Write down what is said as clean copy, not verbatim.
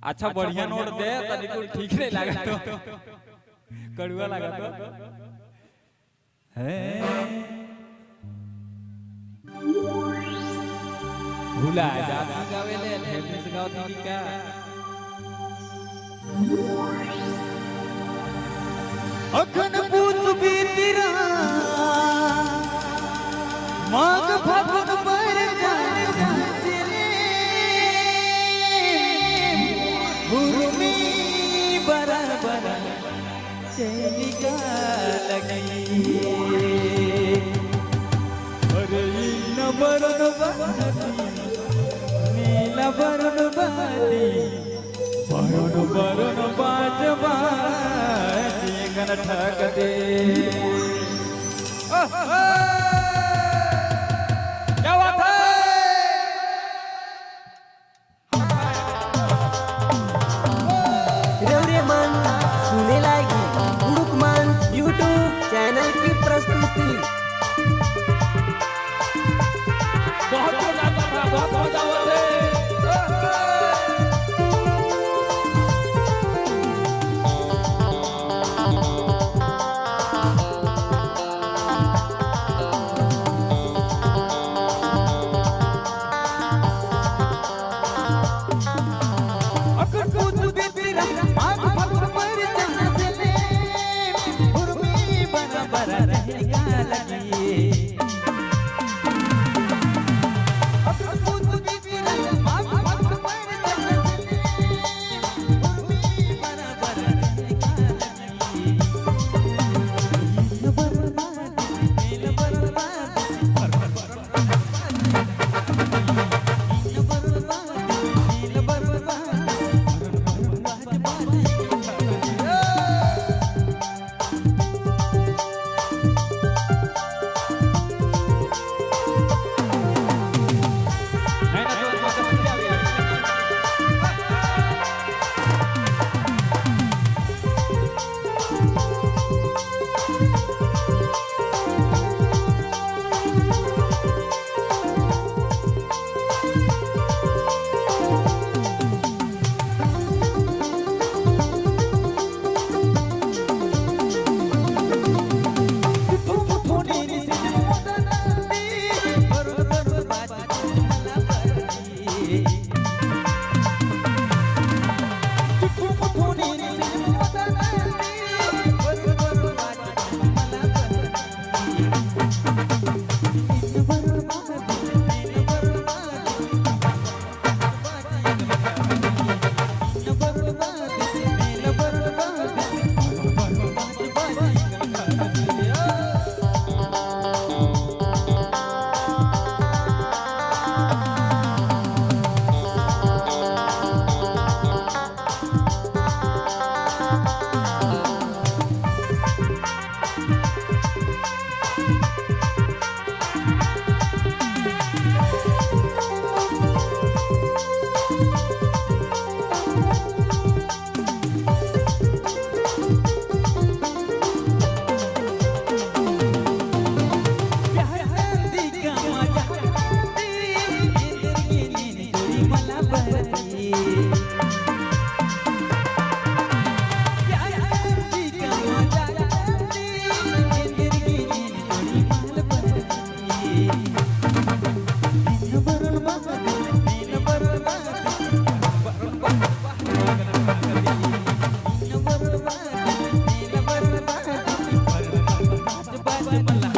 अच्छा बढ़िया नोट दे तनी को ठीक नहीं लगा तो कड़वा लगा तो है भूला जा गावेले ठेली से गावती की क्या अखन पूछ बीतीरा माग फागुन पर जाने भूमि बराबर चलिका लगी अरे न बरन बाती नीला बरन बाती बरन बाज बाती गन ठग दे क्या बात है रवरेमान सुने लागी गुरुकमान यूट्यूब चैनल की प्रस्तुति बहुत मजा था बहुत मजा हुआ रे बल्ला